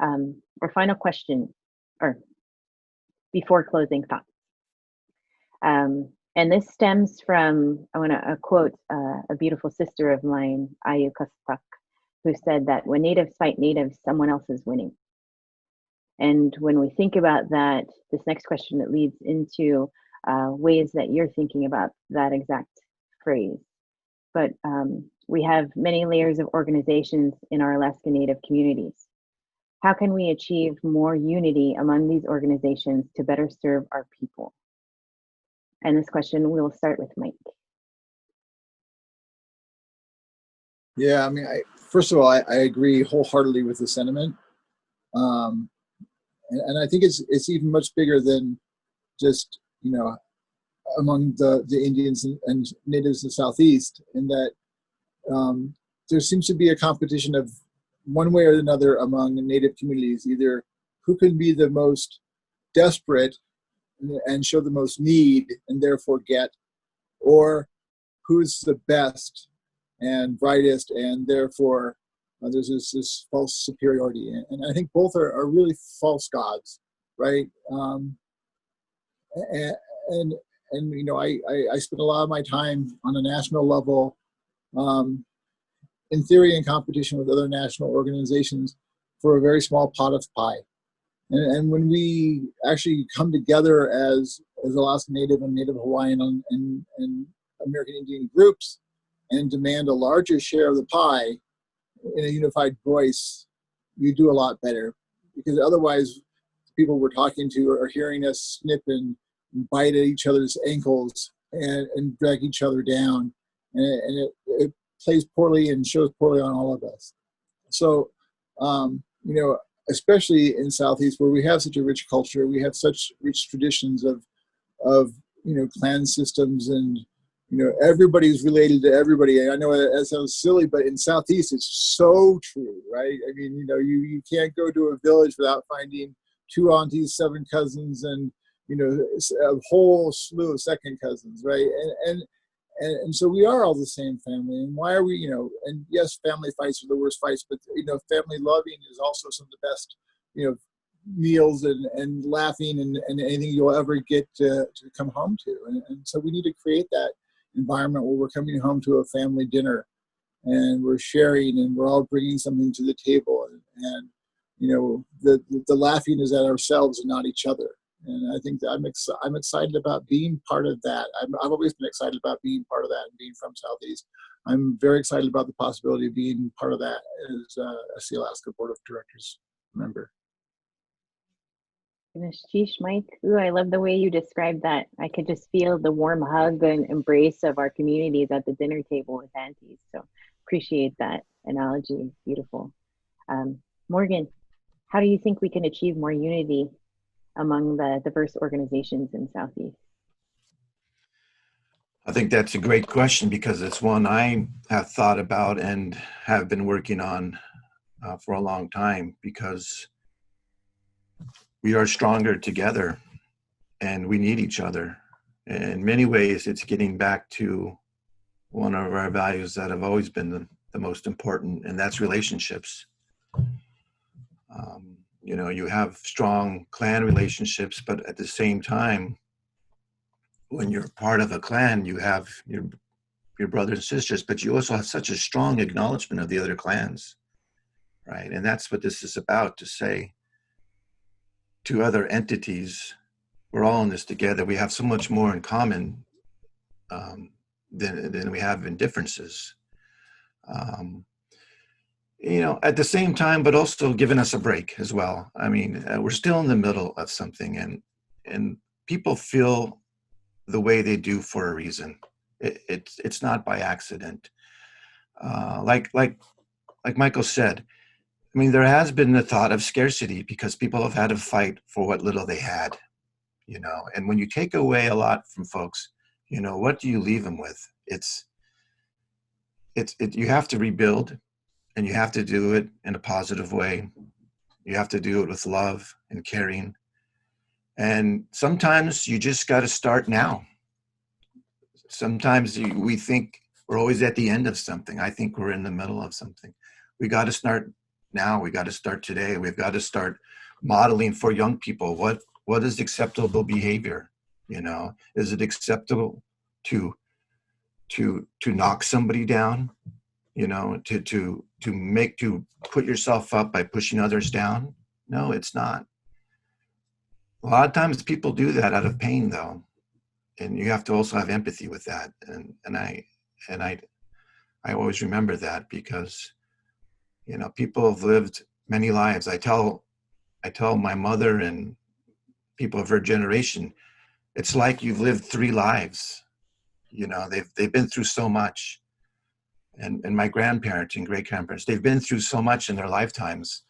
Our final question, or before closing thoughts. And this stems from, I want to quote a beautiful sister of mine, Ayu Kastak, who said that when natives fight natives, someone else is winning. And when we think about that, this next question that leads into ways that you're thinking about that exact phrase. But we have many layers of organizations in our Alaska Native communities. How can we achieve more unity among these organizations to better serve our people? And this question, we'll start with Mike. Yeah, I mean, first of all, I agree wholeheartedly with the sentiment. And I think it's even much bigger than just, among the Indians and natives of the Southeast, in that there seems to be a competition of one way or another among native communities, either who can be the most desperate and show the most need and therefore get, or who's the best and brightest and therefore there's this false superiority. And I think both are really false gods, right? I spend a lot of my time on a national level, in theory, in competition with other national organizations for a very small pot of pie. And when we actually come together as Alaska Native and Native Hawaiian and American Indian groups and demand a larger share of the pie in a unified voice, we do a lot better. Because otherwise, people we're talking to are hearing us snip and bite at each other's ankles and drag each other down. And it plays poorly and shows poorly on all of us. So, especially in Southeast, where we have such a rich culture, we have such rich traditions of clan systems, and everybody's related to everybody. I know that sounds silly, but in Southeast, it's so true, right? I mean, you can't go to a village without finding 2 aunties, 7 cousins, and a whole slew of second cousins, right? And so we are all the same family. And why are we, and yes, family fights are the worst fights, but, family loving is also some of the best, meals and laughing and anything you'll ever get to come home to. And so we need to create that environment where we're coming home to a family dinner and we're sharing and we're all bringing something to the table. And the laughing is at ourselves and not each other. And I think that I'm excited about being part of that. I've always been excited about being part of that and being from Southeast. I'm very excited about the possibility of being part of that as a Sea Alaska Board of Directors member. Sheesh, Mike. Ooh, I love the way you described that. I could just feel the warm hug and embrace of our communities at the dinner table with aunties. So appreciate that analogy. Beautiful. Morgan, how do you think we can achieve more unity among the diverse organizations in Southeast? I think that's a great question, because it's one I have thought about and have been working on for a long time, because we are stronger together and we need each other. In many ways, it's getting back to one of our values that have always been the most important, and that's relationships. You have strong clan relationships, but at the same time, when you're part of a clan, you have your brothers and sisters, but you also have such a strong acknowledgement of the other clans, right? And that's what this is about, to say to other entities, we're all in this together. We have so much more in common than we have in differences. At the same time, but also giving us a break as well. I mean, we're still in the middle of something, and people feel the way they do for a reason. It's not by accident. Like Michael said, I mean, there has been the thought of scarcity because people have had to fight for what little they had, and when you take away a lot from folks, what do you leave them with? You have to rebuild, and you have to do it in a positive way. You have to do it with love and caring. And sometimes you just got to start now. Sometimes we think we're always at the end of something. I think we're in the middle of something. We got to start now. We got to start today. We've got to start modeling for young people what is acceptable behavior. You know, is it acceptable to knock somebody down? You know, to put yourself up by pushing others down? No, it's not. A lot of times people do that out of pain, though, and you have to also have empathy with that. And I always remember that, because, you know, people have lived many lives. I tell my mother and people of her generation, it's like you've lived 3 lives. You know, they've been through so much. And my grandparents and great grandparents, they've been through so much in their lifetimes.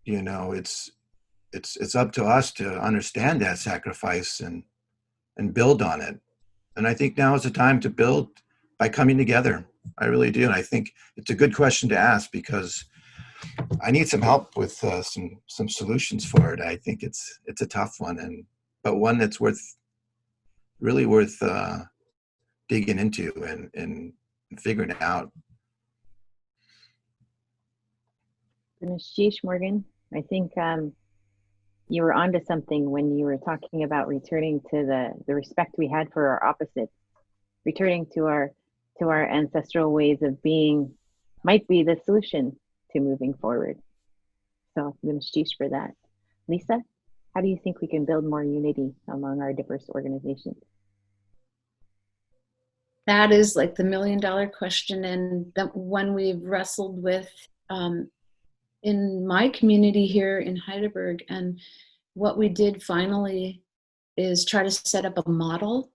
You know, it's up to us to understand that sacrifice and build on it. And I think now is the time to build by coming together. I really do. And I think it's a good question to ask, because I need some help with some solutions for it. I think it's a tough one, but one that's really worth digging into and figuring out. Sheesh, Morgan, I think you were onto something when you were talking about returning to the respect we had for our opposites, returning to our ancestral ways of being might be the solution to moving forward. So I'm going to sheesh for that. Lisa, how do you think we can build more unity among our diverse organizations? That is like the $1 million question, and the one we've wrestled with in my community here in Heidelberg. And what we did finally is try to set up a model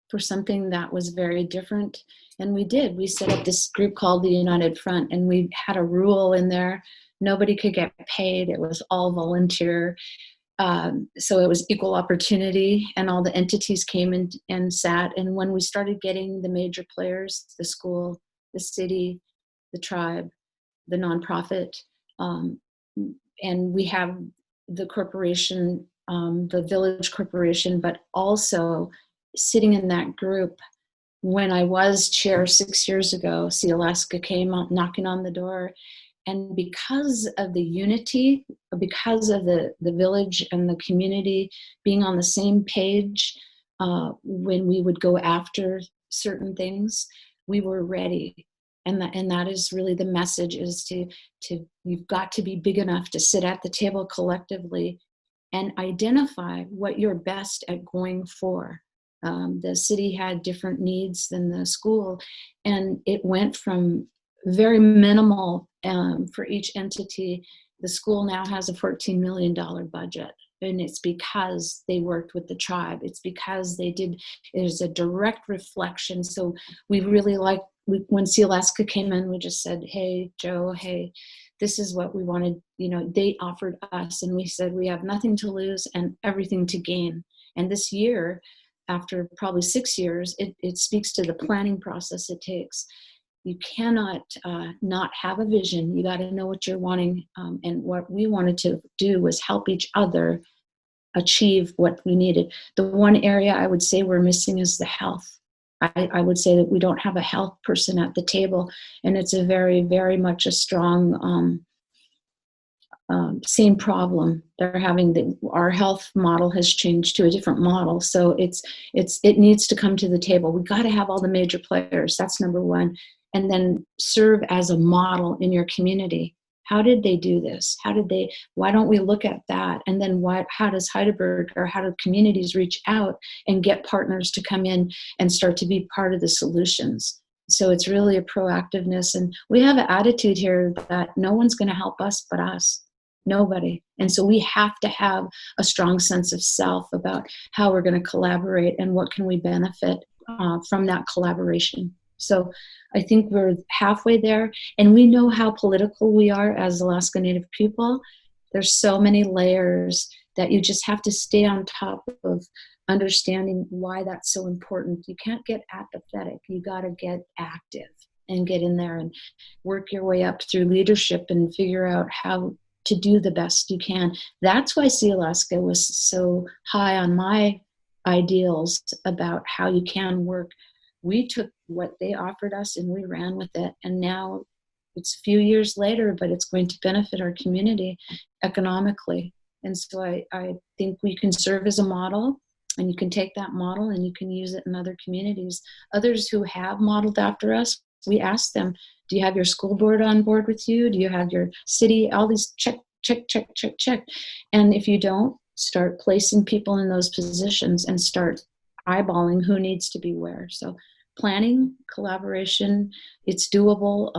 for something that was very different. And we did. We set up this group called the United Front, and we had a rule in there. Nobody could get paid. It was all volunteer. So it was equal opportunity, and all the entities came in and sat. And when we started getting the major players, the school, the city, the tribe, the nonprofit, and we have the corporation, the village corporation, but also sitting in that group. When I was chair 6 years ago, See Alaska came out knocking on the door. And because of the unity, because of the village and the community being on the same page, when we would go after certain things, we were ready. And that is really the message, is to you've got to be big enough to sit at the table collectively and identify what you're best at going for. The city had different needs than the school, and it went from very minimal for each entity. The school now has a $14 million budget, and it's because they worked with the tribe. It's because they did. It is a direct reflection. So we really when See Alaska came in, we just said, hey, Joe, hey, this is what we wanted. You know, they offered us, and we said we have nothing to lose and everything to gain. And this year, after probably 6 years, it speaks to the planning process it takes. You cannot not have a vision. You got to know what you're wanting. And what we wanted to do was help each other achieve what we needed. The one area I would say we're missing is the health. I would say that we don't have a health person at the table, and it's a very, very much a strong same problem. They're having our health model has changed to a different model, so it needs to come to the table. We got to have all the major players. That's number one, and then serve as a model in your community. How did they do this? Why don't we look at that? And then how does Heidelberg, or how do communities reach out and get partners to come in and start to be part of the solutions? So it's really a proactiveness. And we have an attitude here that no one's going to help us but us. Nobody. And so we have to have a strong sense of self about how we're going to collaborate and what can we benefit from that collaboration. So I think we're halfway there, and we know how political we are as Alaska Native people. There's so many layers that you just have to stay on top of understanding why that's so important. You can't get apathetic. You got to get active and get in there and work your way up through leadership and figure out how to do the best you can. That's why See Alaska was so high on my ideals about how you can work. We took what they offered us and we ran with it. And now it's a few years later, but it's going to benefit our community economically. And so I think we can serve as a model, and you can take that model and you can use it in other communities. Others who have modeled after us, we ask them, do you have your school board on board with you? Do you have your city? All these check. And if you don't, start placing people in those positions and start eyeballing who needs to be where. So planning, collaboration, it's doable.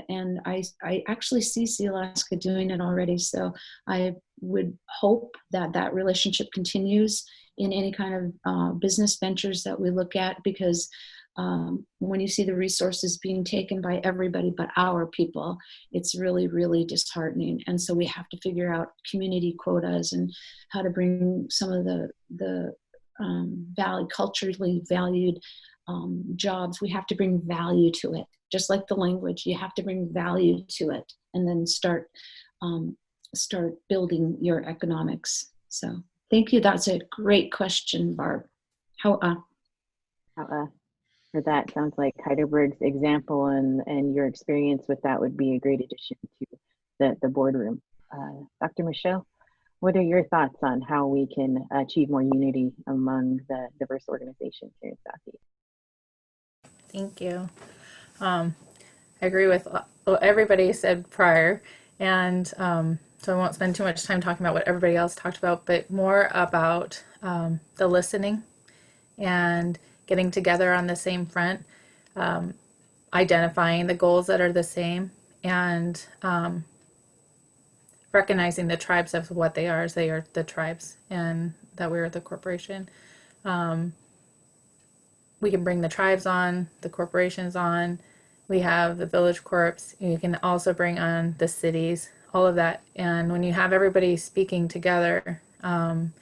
And I actually see Alaska doing it already. So I would hope that that relationship continues in any kind of business ventures that we look at, because when you see the resources being taken by everybody but our people, it's really, really disheartening. And so we have to figure out community quotas and how to bring some of the culturally valued jobs. We have to bring value to it, just like the language. You have to bring value to it, and then start building your economics. So thank you. That's a great question, Barb. For that, sounds like Heidelberg's example and your experience with that would be a great addition to the boardroom. Dr. Michelle, what are your thoughts on how we can achieve more unity among the diverse organizations here in Southie? Thank you. I agree with what everybody said prior, and so I won't spend too much time talking about what everybody else talked about, but more about the listening and getting together on the same front, identifying the goals that are the same, and recognizing the tribes of what they are, as they are the tribes, and that we're the corporation. We can bring the tribes on, the corporations on. We have the village corps. You can also bring on the cities, all of that. And when you have everybody speaking together, one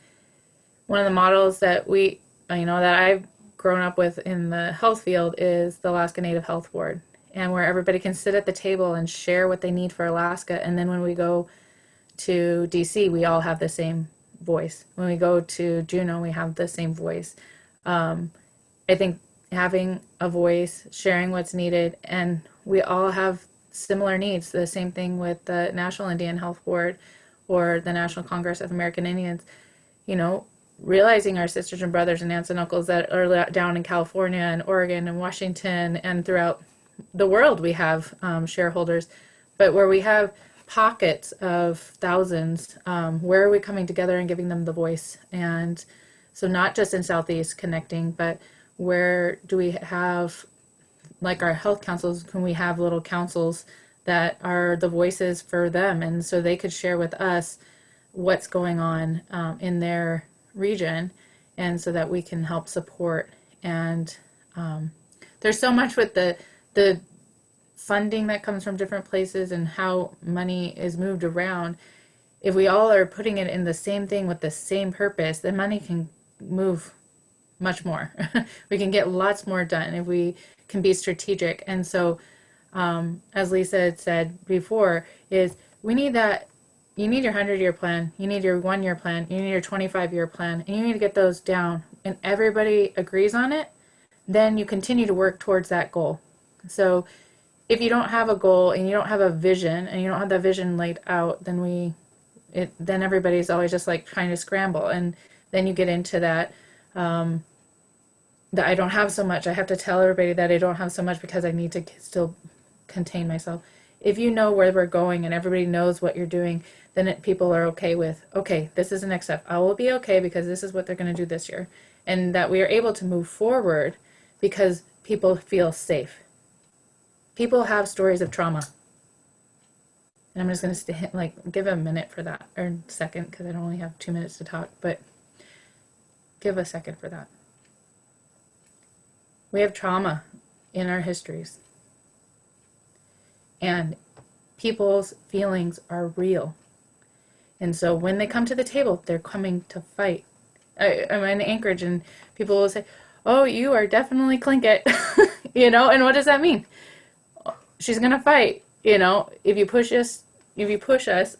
of the models that that I've grown up with in the health field is the Alaska Native Health Board, and where everybody can sit at the table and share what they need for Alaska. And then when we go to DC, we all have the same voice. When we go to Juneau, we have the same voice. I think having a voice, sharing what's needed, and we all have similar needs. The same thing with the National Indian Health Board or the National Congress of American Indians. Realizing our sisters and brothers and aunts and uncles that are down in California and Oregon and Washington and throughout the world, we have shareholders, but where we have pockets of thousands, where are we coming together and giving them the voice? And so not just in Southeast connecting, but where do we have, like our health councils, can we have little councils that are the voices for them, and so they could share with us what's going on in their region, and so that we can help support. And there's so much with the funding that comes from different places and how money is moved around. If we all are putting it in the same thing with the same purpose, then money can move much more. We can get lots more done if we can be strategic. And so as Lisa had said before, is we need that. You need your 100-year plan, you need your 1-year plan, you need your 25-year plan, and you need to get those down, and everybody agrees on it, then you continue to work towards that goal. So if you don't have a goal and you don't have a vision, and you don't have that vision laid out, then then everybody's always just like trying to scramble, and then you get into that that I don't have so much. I have to tell everybody that I don't have so much because I need to still contain myself. If you know where we're going and everybody knows what you're doing, then people are okay with, okay, this is the next step. I will be okay because this is what they're going to do this year. And that we are able to move forward because people feel safe. People have stories of trauma. And I'm just going to give a minute for that, or a second, because I don't only have 2 minutes to talk, but give a second for that. We have trauma in our histories. And people's feelings are real. And so when they come to the table, they're coming to fight. I'm in Anchorage, and people will say, oh, you are definitely Tlingit. And what does that mean? She's going to fight. If you push us,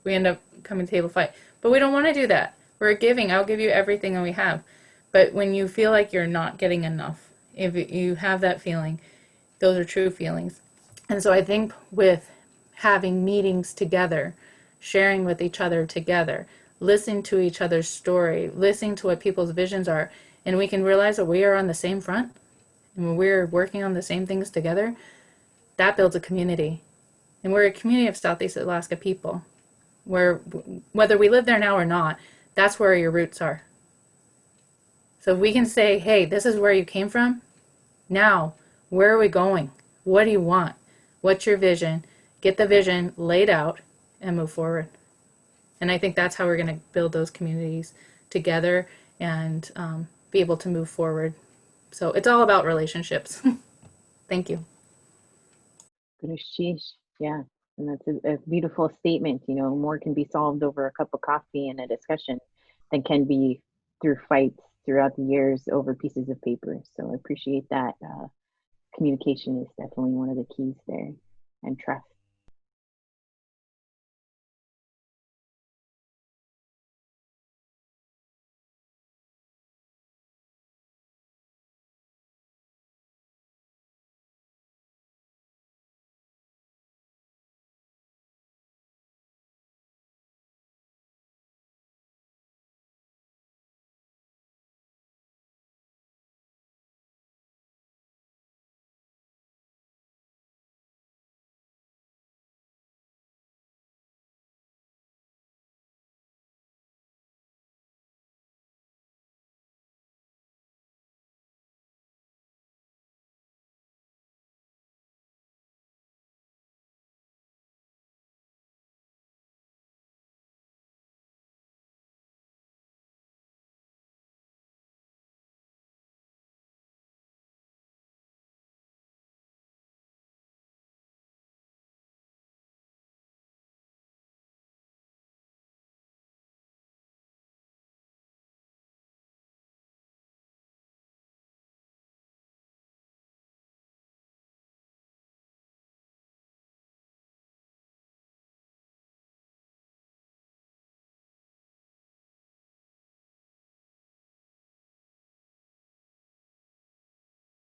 we end up coming to the table fight. But we don't want to do that. We're giving. I'll give you everything that we have. But when you feel like you're not getting enough, if you have that feeling, those are true feelings. And so I think with having meetings together, sharing with each other together, listening to each other's story, listening to what people's visions are, and we can realize that we are on the same front and we're working on the same things together, that builds a community. And we're a community of Southeast Alaska people, where whether we live there now or not, that's where your roots are. So if we can say, hey, this is where you came from, now, where are we going? What do you want? What's your vision? Get the vision laid out and move forward. And I think that's how we're going to build those communities together and be able to move forward. So it's all about relationships. Thank you. Sheesh. Yeah. And that's a beautiful statement. You know, more can be solved over a cup of coffee and a discussion than can be through fights throughout the years over pieces of paper. So I appreciate that. Communication is definitely one of the keys there, and trust.